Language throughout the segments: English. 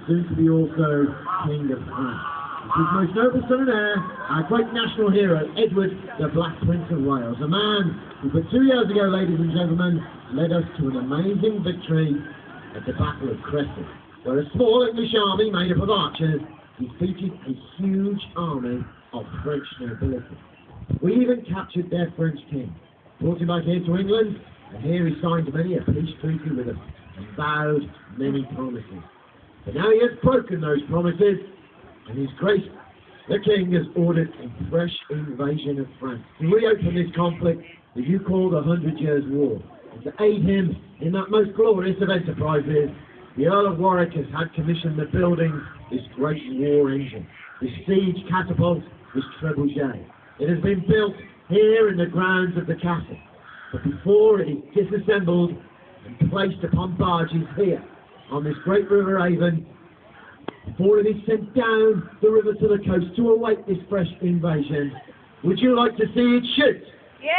soon to be also King of France. His most noble son and heir, our great national hero, Edward, the Black Prince of Wales, a man who, but 2 years ago, ladies and gentlemen, led us to an amazing victory at the Battle of Crecy, where a small English army made up of archers defeated a huge army of French nobility. We even captured their French king, brought him back here to England, and here he signed many a peace treaty with us and vowed many promises. But now he has broken those promises, and His Grace, the King, has ordered a fresh invasion of France to reopen this conflict that you call the 100 Years' War. And to aid him in that most glorious of enterprises, the Earl of Warwick has had commissioned the building this great war engine, this siege catapult, this trebuchet. It has been built here in the grounds of the castle, but before it is disassembled and placed upon barges here on this great river Avon, before it is sent down the river to the coast to await this fresh invasion, would you like to see it shoot? Yes!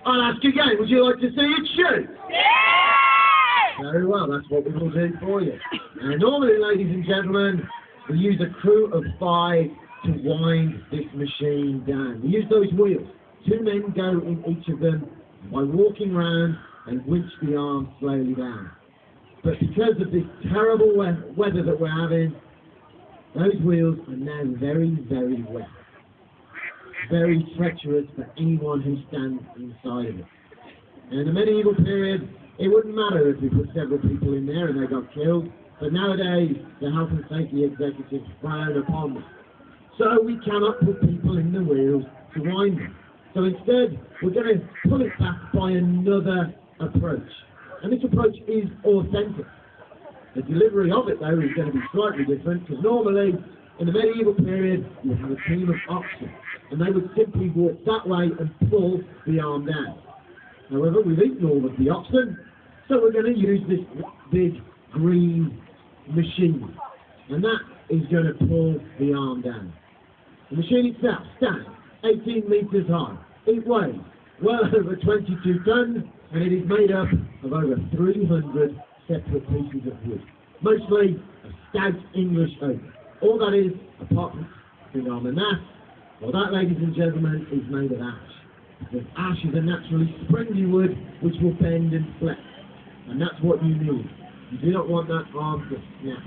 I'll ask again, would you like to see it shoot? Yes! Very well, that's what we will do for you. Now, normally, ladies and gentlemen, we use a crew of 5 to wind this machine down. We use those wheels. 2 men go in each of them, and by walking round, they winch the arm slowly down. But because of this terrible weather that we're having, those wheels are now very, very wet. Very treacherous for anyone who stands inside of it. And in the medieval period, it wouldn't matter if we put several people in there and they got killed, but nowadays the health and safety executives frown upon them. So we cannot put people in the wheels to wind them. So instead, we're going to pull it back by another approach. And this approach is authentic. The delivery of it, though, is going to be slightly different, because normally, in the medieval period, you have a team of oxen, and they would simply walk that way and pull the arm down. However, we've eaten all of the oxen, so we're going to use this big green machine, and that is going to pull the arm down. The machine itself stands 18 metres high. It weighs well over 22 tons, and it is made up of over 300 separate pieces of wood, mostly a stout English oak. All that is, apart from the arm and that, well, that, ladies and gentlemen, is made of ash. Because ash is a naturally springy wood which will bend and flex, and that's what you need. You do not want that arm to snap.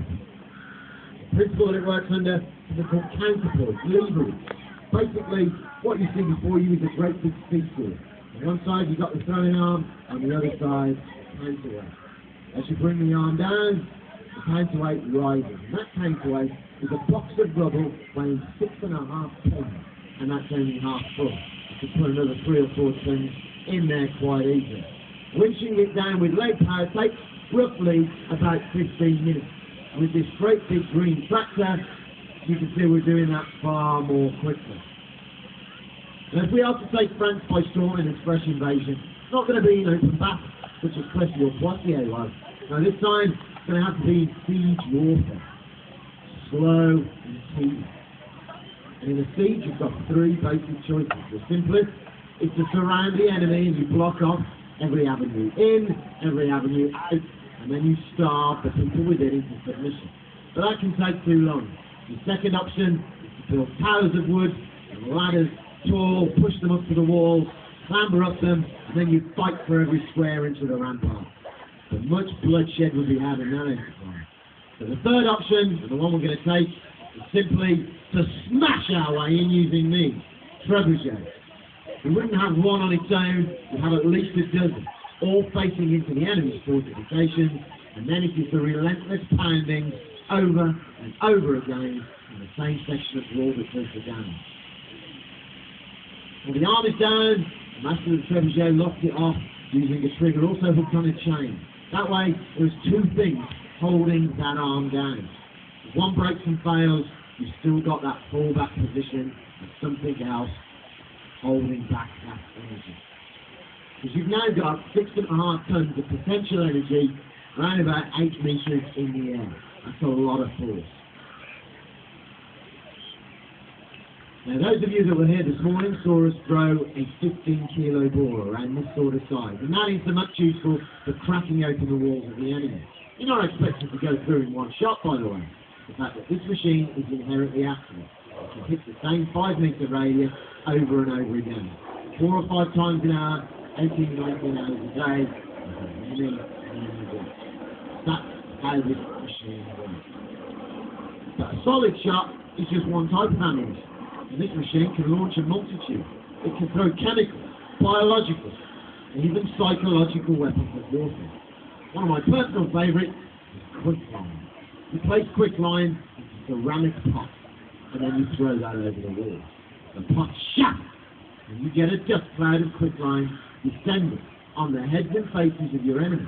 The principle that it works under is called counterpoise, leverage. Basically, what you see before you is a great big seesaw. On one side you've got the throwing arm, on the other side, counterweight. As you bring the arm down, the counterweight rises. And that counterweight is a box of rubble weighing 6.5 tons, and that's only half full. You can put another 3 or 4 tons in there quite easily. Winching it down with leg power takes roughly about 15 minutes. With this great big green tractor, you can see we're doing that far more quickly. And if we are to take France by storm in this fresh invasion, it's not going to be an open battle, such as Crecy or Poitiers was. Now this time, it's going to have to be siege warfare. Slow and tedious. And in a siege, you've got 3 basic choices. The simplest is to surround the enemy and you block off every avenue in, every avenue out, and then you starve the people within into submission. But that can take too long. The second option is to build towers of wood and ladders tall, push them up to the walls, clamber up them, and then you fight for every square inch of the rampart. But much bloodshed will be had in that enterprise. So the third option, and the one we're going to take, is simply to smash our way in using these trebuchets. We wouldn't have one on its own, we'd have at least a dozen, all facing into the enemy's fortifications, and then it is the relentless pounding over and over again in the same section of wall that does the damage. When the arm is down, the master of the trebuchet locks it off using a trigger also hooked on a chain. That way, there's 2 things holding that arm down. If one breaks and fails, you've still got that fallback position of something else holding back that energy. Because you've now got 6.5 tons of potential energy around about 8 metres in the air. That's a lot of force. Now, those of you that were here this morning saw us throw a 15-kilo ball around this sort of size, and that is so much useful for cracking open the walls of the enemy. You're not expected to go through in one shot, by the way. The fact that this machine is inherently accurate. It can hit the same 5-metre radius over and over again. 4 or 5 times an hour, 18, 19 hours a day. That's how this machine works. But a solid shot is just one type of ammunition. And this machine can launch a multitude. It can throw chemical, biological, and even psychological weapons at warfare. One of my personal favourites is quicklime. You place quicklime into a ceramic pot, and then you throw that over the wall. The pot shatters, and you get a dust cloud of quicklime descending on the heads and faces of your enemies.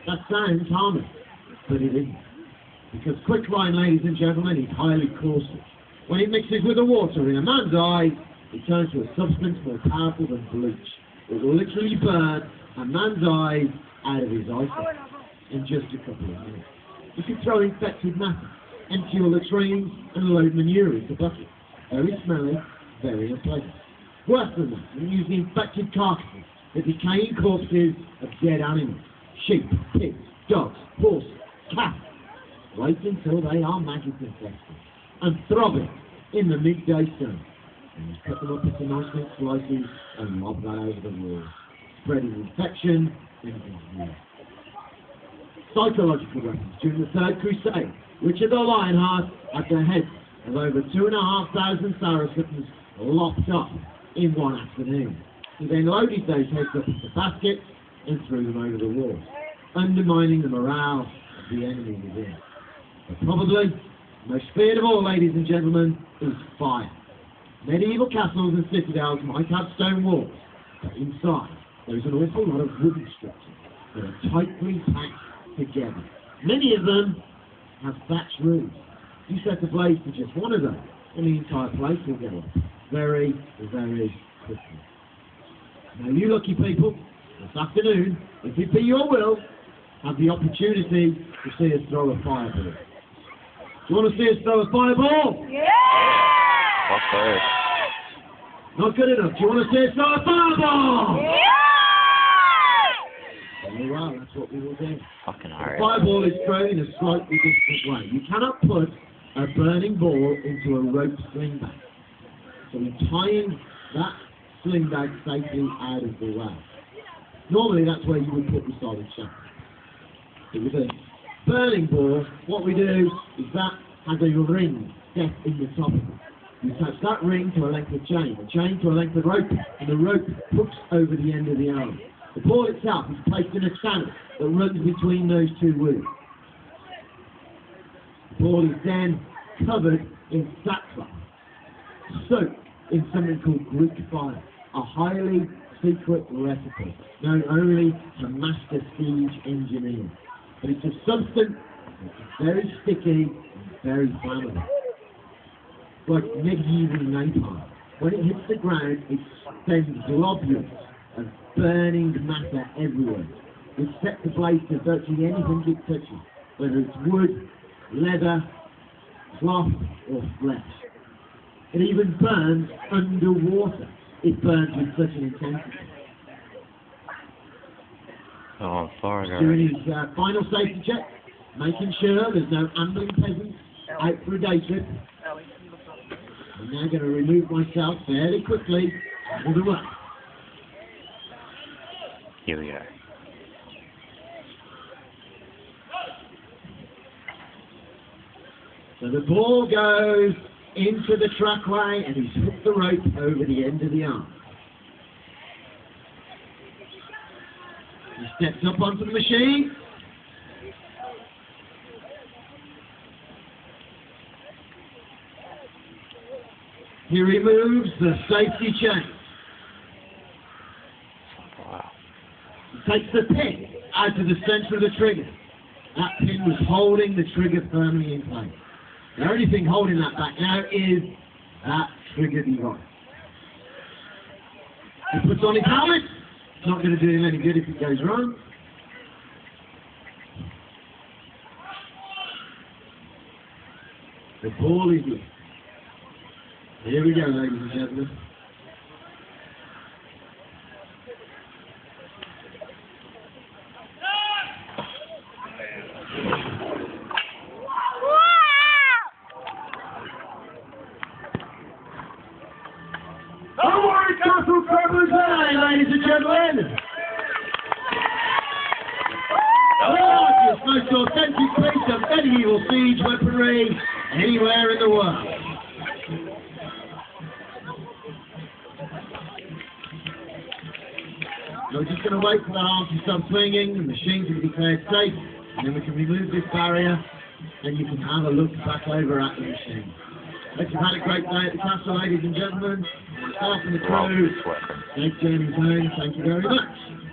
That sounds harmless, but it isn't. Because quicklime, ladies and gentlemen, is highly caustic. When it mixes with the water in a man's eye, it turns to a substance more powerful than bleach. It will literally burn a man's eyes out of his eyesight in just a couple of minutes. You can throw infected matter, empty your latrines, and load manure into buckets. Very smelly, very unpleasant. Worse than that, you can use the infected carcasses, the decaying corpses of dead animals, sheep, pigs, dogs, horses, cats. Wait until they are maggot infested and throbbing in the midday sun. And you cut them up into nice neat slices and lob that over the wall, spreading infection into the world. Psychological weapons during the Third Crusade. Richard the Lionheart had the heads of over 2,500 Saracens lopped up in one afternoon. He then loaded those heads up into baskets and threw them over the wall, undermining the morale of the enemy within. But probably, the most feared of all, ladies and gentlemen, is fire. Medieval castles and citadels might have stone walls, but inside there is an awful lot of wooden structures that are tightly packed together. Many of them have thatched roofs. You set a blaze to just one of them, and the entire place will go up very, very quickly. Now you lucky people, this afternoon, if it be your will, have the opportunity to see us throw a fireball. Do you want to see us throw a fireball? Yeah! Okay. Not good enough. Do you want to see us throw a fireball? Yeah! Very well, that's what we will do. Fucking The hard. fireball is thrown in a slightly different way. You cannot put a burning ball into a rope sling bag. So we're tying that sling bag safely out of the way. Normally that's where you would put the solid shot. But with a burning ball, what we do is that has a ring set in the top of it. You attach that ring to a length of chain, a chain to a length of rope, and the rope hooks over the end of the arm. The ball itself is placed in a channel that runs between those two wheels. The ball is then covered in sackcloth, soaked in something called Greek fire, a highly secret recipe known only to master siege engineers. But it's a substance that's very sticky and very flammable. Like medieval napalm. When it hits the ground, it sends globules of burning matter everywhere, which sets ablaze to virtually anything it touches, whether it's wood, leather, cloth, or flesh. It even burns underwater. It burns with such an intensity. Oh, I'm sorry, Doing guys. his final safety check, making sure there's no ambling peasants out for a day trip. I'm now going to remove myself fairly quickly out of the way. Here we are. So the ball goes into the trackway and he's hooked the rope over the end of the arm. He steps up onto the machine. He removes the safety chain. Wow. He takes the pin out of the centre of the trigger. That pin was holding the trigger firmly in place. The only thing holding that back now is that trigger device. He puts on his helmet. It's not going to do him any good if it goes wrong. The ball is in. Here we go, ladies and gentlemen. or siege weaponry anywhere in the world. So we're just going to wait for the arms to stop swinging, the machine's going to be declared safe, and then we can remove this barrier, and you can have a look back over at the machine. Hope you've had a great day at the castle, ladies and gentlemen. Myself and the Love crew, this weapon. safe journey home. Thank you very much.